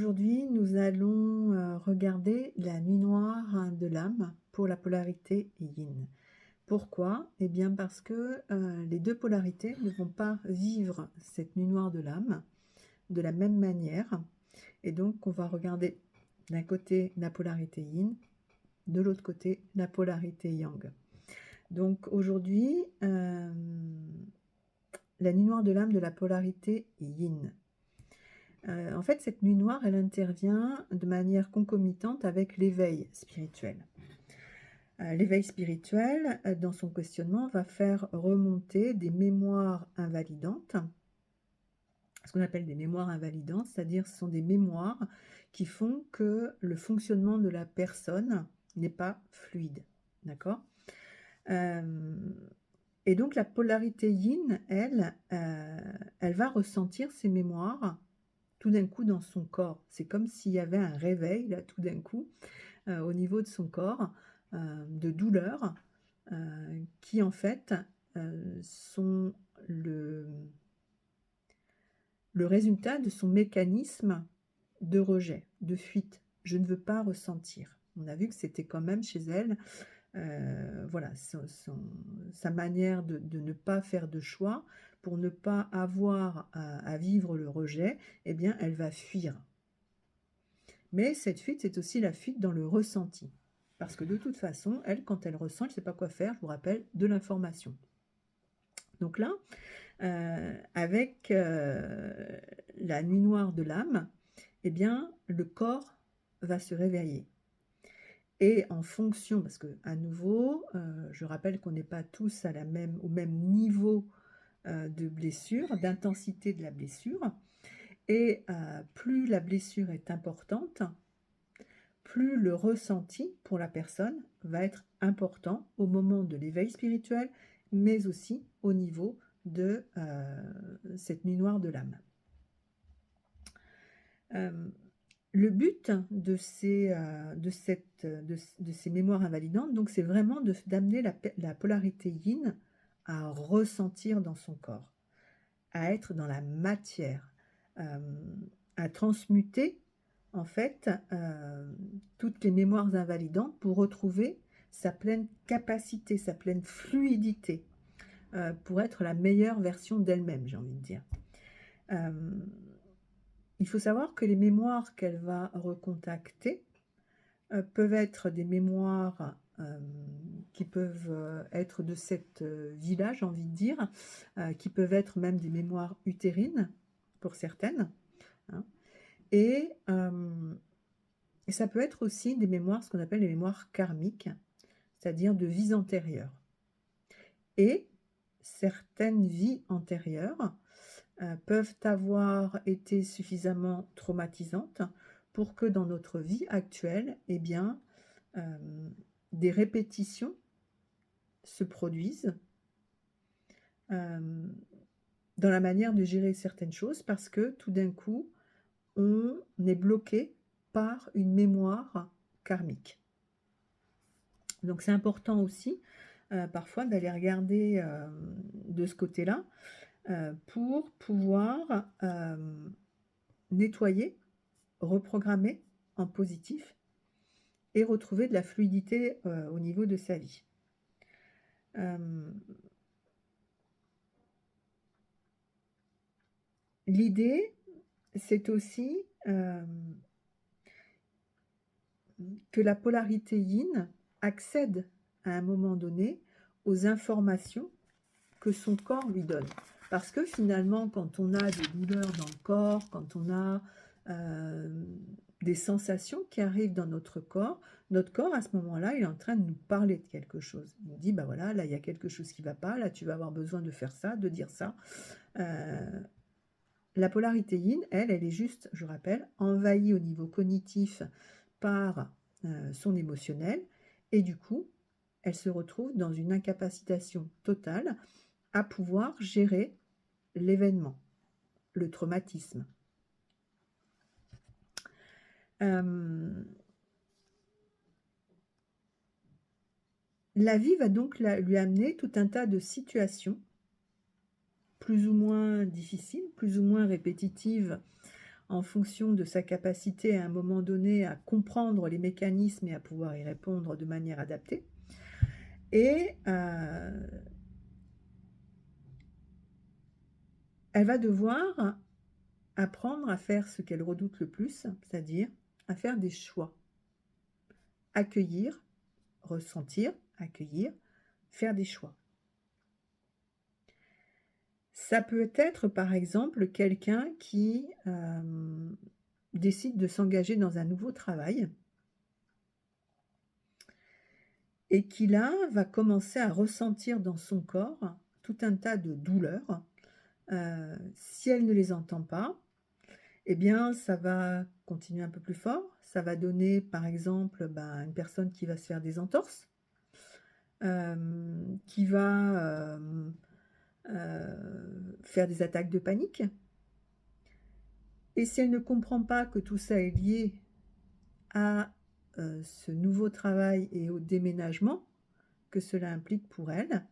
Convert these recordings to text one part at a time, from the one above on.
aujourd'hui, nous allons regarder la nuit noire de l'âme pour la polarité yin. Pourquoi? Eh bien parce que les deux polarités ne vont pas vivre cette nuit noire de l'âme de la même manière. Et donc, on va regarder d'un côté la polarité yin, de l'autre côté la polarité yang. Donc aujourd'hui, la nuit noire de l'âme de la polarité yin. En fait, cette nuit noire, elle intervient de manière concomitante avec l'éveil spirituel. L'éveil spirituel, dans son questionnement, va faire remonter des mémoires invalidantes, ce qu'on appelle des mémoires invalidantes, c'est-à-dire ce sont des mémoires qui font que le fonctionnement de la personne n'est pas fluide. D'accord? Et donc la polarité yin, elle va ressentir ces mémoires tout d'un coup dans son corps. C'est comme s'il y avait un réveil, là, tout d'un coup, au niveau de son corps, de douleurs, qui en fait sont le résultat de son mécanisme de rejet, de fuite. Je ne veux pas ressentir. On a vu que c'était quand même chez elle, voilà, sa manière de ne pas faire de choix, pour ne pas avoir à vivre le rejet, eh bien, elle va fuir. Mais cette fuite, c'est aussi la fuite dans le ressenti. Parce que de toute façon, elle, quand elle ressent, elle ne sait pas quoi faire, je vous rappelle, de l'information. Donc là, avec la nuit noire de l'âme, eh bien, le corps va se réveiller. Et en fonction, parce que à nouveau, je rappelle qu'on n'est pas tous au même niveau de blessure, d'intensité de la blessure. Et plus la blessure est importante, plus le ressenti pour la personne va être important au moment de l'éveil spirituel, mais aussi au niveau de cette nuit noire de l'âme. Le but de ces mémoires invalidantes, donc, c'est vraiment d'amener la polarité yin à ressentir dans son corps, à être dans la matière, à transmuter en fait toutes les mémoires invalidantes pour retrouver sa pleine capacité, sa pleine fluidité, pour être la meilleure version d'elle-même, j'ai envie de dire. Il faut savoir que les mémoires qu'elle va recontacter peuvent être des mémoires qui peuvent être de cette vie-là, j'ai envie de dire, qui peuvent être même des mémoires utérines pour certaines, hein. Et ça peut être aussi des mémoires, ce qu'on appelle les mémoires karmiques, c'est-à-dire de vies antérieures. Et certaines vies antérieures peuvent avoir été suffisamment traumatisantes pour que dans notre vie actuelle, eh bien, des répétitions se produisent dans la manière de gérer certaines choses, parce que tout d'un coup, on est bloqué par une mémoire karmique. Donc c'est important aussi parfois d'aller regarder de ce côté-là pour pouvoir nettoyer, reprogrammer en positif et retrouver de la fluidité au niveau de sa vie. L'idée, c'est aussi que la polarité yin accède à un moment donné aux informations que son corps lui donne. Parce que finalement, quand on a des douleurs dans le corps, quand on a des sensations qui arrivent dans notre corps à ce moment-là, il est en train de nous parler de quelque chose. Il nous dit, bah voilà, là il y a quelque chose qui ne va pas, là tu vas avoir besoin de faire ça, de dire ça. La polarité yin, elle est juste, je rappelle, envahie au niveau cognitif par son émotionnel, et du coup, elle se retrouve dans une incapacitation totale à pouvoir gérer l'événement, le traumatisme. La vie va donc lui amener tout un tas de situations plus ou moins difficiles, plus ou moins répétitives en fonction de sa capacité à un moment donné à comprendre les mécanismes et à pouvoir y répondre de manière adaptée. Et elle va devoir apprendre à faire ce qu'elle redoute le plus, c'est-à-dire à faire des choix. Accueillir, ressentir, accueillir, faire des choix. Ça peut être, par exemple, quelqu'un qui décide de s'engager dans un nouveau travail et qui, là, va commencer à ressentir dans son corps tout un tas de douleurs. Si elle ne les entend pas, eh bien, ça va continuer un peu plus fort. Ça va donner, par exemple, une personne qui va se faire des entorses, qui va faire des attaques de panique. Et si elle ne comprend pas que tout ça est lié à ce nouveau travail et au déménagement que cela implique pour elle,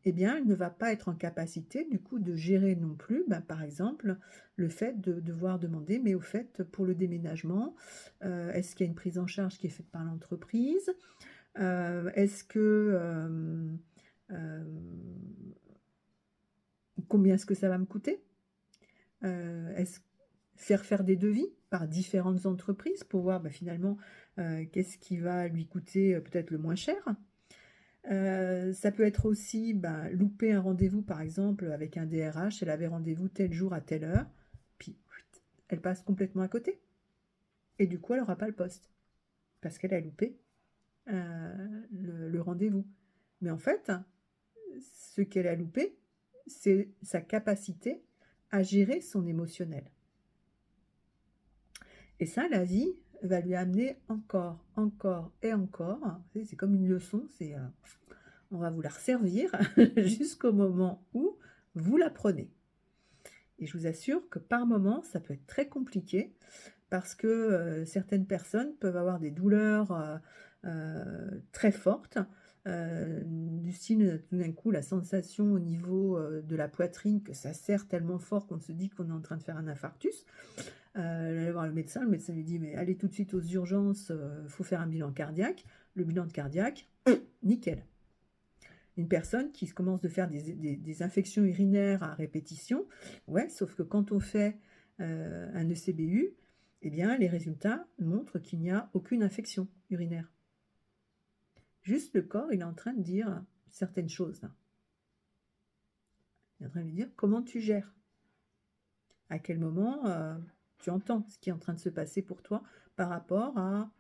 eh bien, elle ne va pas être en capacité, du coup, de gérer non plus, par exemple, le fait de devoir demander, mais au fait, pour le déménagement, est-ce qu'il y a une prise en charge qui est faite par l'entreprise? Est-ce que combien est-ce que ça va me coûter? Est-ce faire des devis par différentes entreprises pour voir finalement qu'est-ce qui va lui coûter peut-être le moins cher. Ça peut être aussi louper un rendez-vous par exemple avec un DRH, elle avait rendez-vous tel jour à telle heure, puis elle passe complètement à côté. Et du coup elle n'aura pas le poste parce qu'elle a loupé le rendez-vous. Mais en fait, ce qu'elle a loupé, c'est sa capacité à gérer son émotionnel. Et ça, la vie va lui amener encore, encore et encore. C'est comme une leçon, on va vous la resservir jusqu'au moment où vous la prenez. Et je vous assure que par moment, ça peut être très compliqué parce que certaines personnes peuvent avoir des douleurs très fortes, du style tout d'un coup la sensation au niveau de la poitrine que ça serre tellement fort qu'on se dit qu'on est en train de faire un infarctus. Elle allait voir le médecin lui dit mais allez tout de suite aux urgences, faut faire un bilan cardiaque. Le bilan de cardiaque, nickel. Une personne qui commence de faire des infections urinaires à répétition, ouais, sauf que quand on fait un ECBU, eh bien les résultats montrent qu'il n'y a aucune infection urinaire. Juste le corps, il est en train de dire certaines choses là. Il est en train de lui dire comment tu gères. À quel moment tu entends ce qui est en train de se passer pour toi par rapport à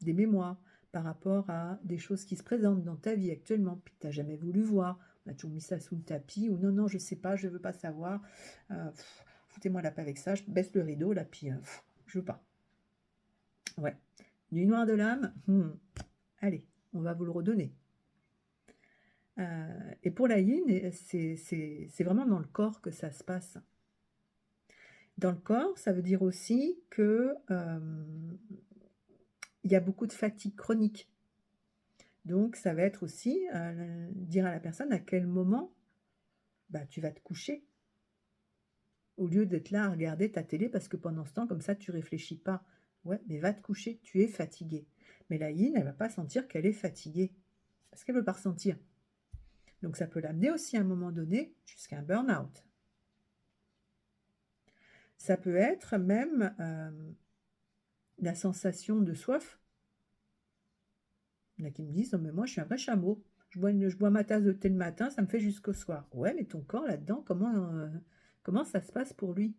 des mémoires, par rapport à des choses qui se présentent dans ta vie actuellement, puis que tu n'as jamais voulu voir, on a toujours mis ça sous le tapis, ou non, je ne sais pas, je ne veux pas savoir, foutez-moi la paix avec ça, je baisse le rideau, là, puis je ne veux pas. Ouais, nuit noire de l'âme, allez, on va vous le redonner. Et pour la yin, c'est vraiment dans le corps que ça se passe. Dans le corps, ça veut dire aussi que il y a beaucoup de fatigue chronique. Donc, ça va être aussi dire à la personne à quel moment tu vas te coucher. Au lieu d'être là à regarder ta télé, parce que pendant ce temps, comme ça, tu réfléchis pas. Ouais, mais va te coucher, tu es fatigué. Mais la yin, elle va pas sentir qu'elle est fatiguée, parce qu'elle veut pas ressentir. Donc, ça peut l'amener aussi à un moment donné jusqu'à un burn-out. Ça peut être même la sensation de soif. Il y en a qui me disent, non mais moi je suis un vrai chameau, je bois ma tasse de thé le matin, ça me fait jusqu'au soir. Ouais, mais ton corps là-dedans, comment ça se passe pour lui?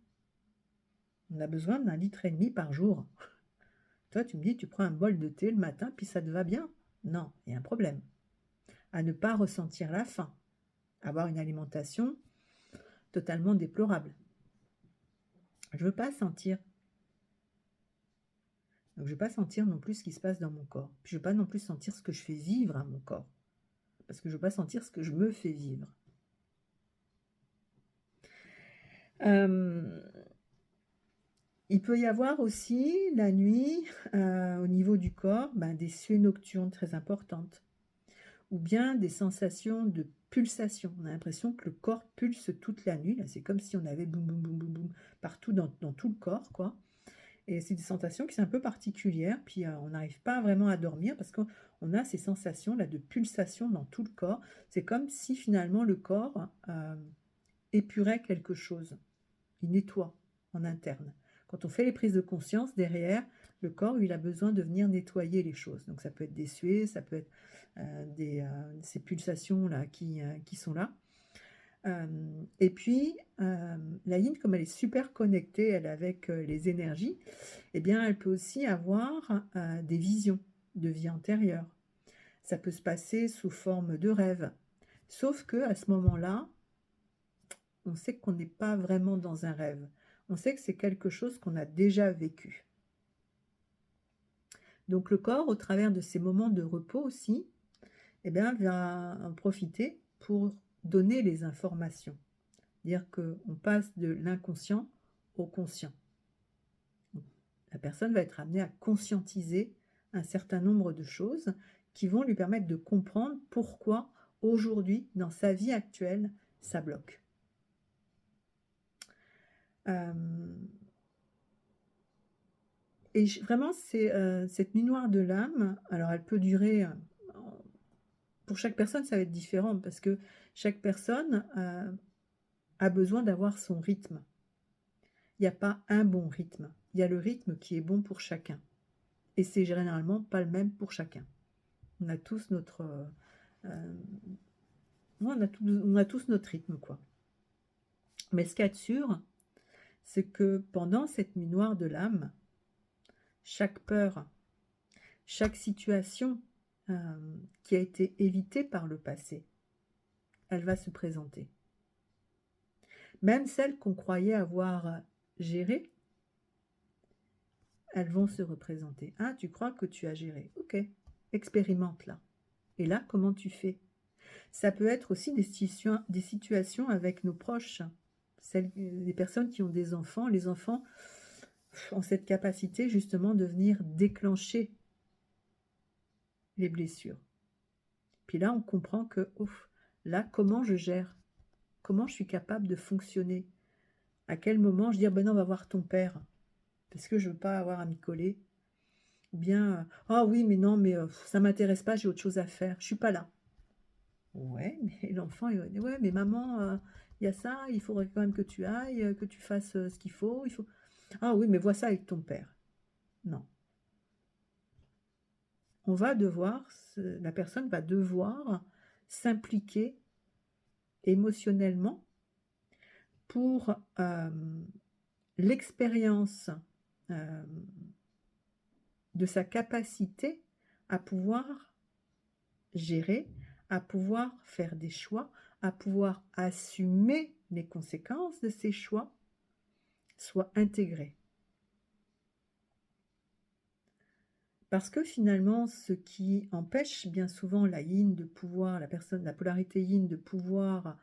On a besoin d'1,5 litre par jour. Toi, tu me dis, tu prends un bol de thé le matin, puis ça te va bien? Non, il y a un problème. À ne pas ressentir la faim, avoir une alimentation totalement déplorable. Je ne veux pas sentir. Donc, je ne veux pas sentir non plus ce qui se passe dans mon corps. Puis, je ne veux pas non plus sentir ce que je fais vivre à mon corps. Parce que je ne veux pas sentir ce que je me fais vivre. Il peut y avoir aussi la nuit, au niveau du corps, des suées nocturnes très importantes. ou bien des sensations de pulsation. On a l'impression que le corps pulse toute la nuit. C'est comme si on avait boum, boum, boum, boum, boum partout dans tout le corps, quoi. Et c'est des sensations qui sont un peu particulières, puis on n'arrive pas vraiment à dormir parce qu'on a ces sensations-là de pulsation dans tout le corps. C'est comme si finalement le corps épurait quelque chose, il nettoie en interne. Quand on fait les prises de conscience, derrière, le corps, il a besoin de venir nettoyer les choses. Donc ça peut être des suées, ça peut être ces pulsations-là qui sont là. Et puis, la yin, comme elle est super connectée, elle, avec les énergies, eh bien, elle peut aussi avoir des visions de vie antérieure. Ça peut se passer sous forme de rêve. Sauf que à ce moment-là, on sait qu'on n'est pas vraiment dans un rêve. On sait que c'est quelque chose qu'on a déjà vécu. Donc le corps, au travers de ces moments de repos aussi, eh bien, va en profiter pour donner les informations. Dire qu'on passe de l'inconscient au conscient. La personne va être amenée à conscientiser un certain nombre de choses qui vont lui permettre de comprendre pourquoi aujourd'hui, dans sa vie actuelle, ça bloque. Et vraiment, c'est cette nuit noire de l'âme. Alors, elle peut durer... pour chaque personne, ça va être différent parce que chaque personne a besoin d'avoir son rythme. Il n'y a pas un bon rythme. Il y a le rythme qui est bon pour chacun. Et c'est généralement pas le même pour chacun. On a tous notre... on a tous notre rythme, quoi. Mais ce qu'il y a de sûr, c'est que pendant cette nuit noire de l'âme, chaque peur, chaque situation qui a été évitée par le passé, elle va se présenter. Même celles qu'on croyait avoir gérées, elles vont se représenter. Ah, tu crois que tu as géré. Ok, expérimente là. Et là, comment tu fais? Ça peut être aussi des situations avec nos proches. Les personnes qui ont des enfants, les enfants ont cette capacité justement de venir déclencher les blessures. Puis là, on comprend que, ouf, là, comment je gère? Comment je suis capable de fonctionner? À quel moment je dis, ben non, on va voir ton père, parce que je ne veux pas avoir à m'y coller. Ou bien, ah oui, mais non, mais ça ne m'intéresse pas, j'ai autre chose à faire, je ne suis pas là. Ouais, mais l'enfant, il va dire, ouais, mais maman, il y a ça, il faudrait quand même que tu ailles, que tu fasses ce qu'il faut, il faut... Ah oui, mais vois ça avec ton père. Non. On va devoir, la personne va devoir s'impliquer émotionnellement pour l'expérience de sa capacité à pouvoir gérer, à pouvoir faire des choix, à pouvoir assumer les conséquences de ces choix, soit intégrée. Parce que finalement, ce qui empêche bien souvent la yin de pouvoir, la polarité yin de pouvoir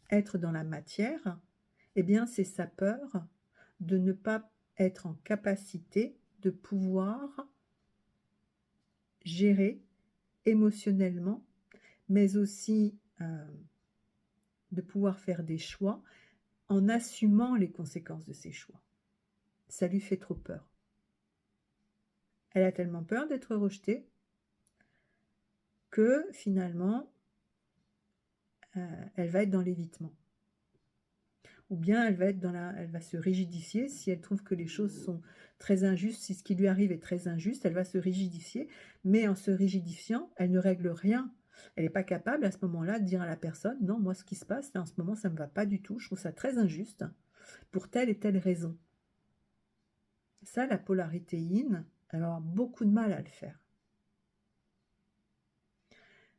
être dans la matière, eh bien c'est sa peur de ne pas être en capacité de pouvoir gérer émotionnellement, mais aussi de pouvoir faire des choix en assumant les conséquences de ces choix. Ça lui fait trop peur. Elle a tellement peur d'être rejetée que finalement, elle va être dans l'évitement. Ou bien elle va se rigidifier si elle trouve que les choses sont très injustes, si ce qui lui arrive est très injuste, elle va se rigidifier, mais en se rigidifiant, elle ne règle rien. Elle n'est pas capable à ce moment-là de dire à la personne, non, moi ce qui se passe là, en ce moment, ça ne me va pas du tout, je trouve ça très injuste, pour telle et telle raison. Ça, la polarité yin, elle va avoir beaucoup de mal à le faire.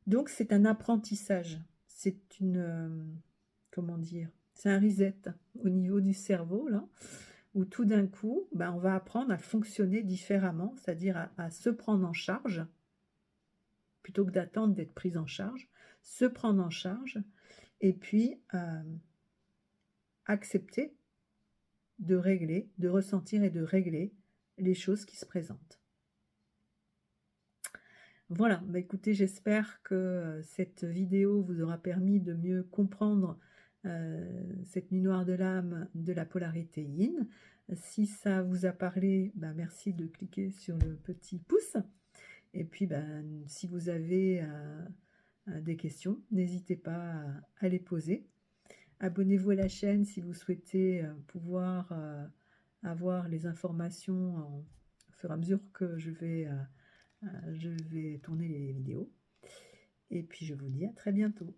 Donc c'est un apprentissage, c'est une, comment dire, c'est un reset au niveau du cerveau, là, où tout d'un coup, on va apprendre à fonctionner différemment, c'est-à-dire à se prendre en charge, plutôt que d'attendre d'être prise en charge, se prendre en charge, et puis accepter de régler, de ressentir et de régler les choses qui se présentent. Voilà, bah, écoutez, j'espère que, cette vidéo vous aura permis de mieux comprendre, cette nuit noire de l'âme de la polarité yin. Si ça vous a parlé, bah, merci de cliquer sur le petit pouce et puis, ben, si vous avez, des questions, n'hésitez pas à les poser. Abonnez-vous à la chaîne si vous souhaitez, pouvoir, avoir les informations au fur et à mesure que je vais tourner les vidéos et puis je vous dis à très bientôt.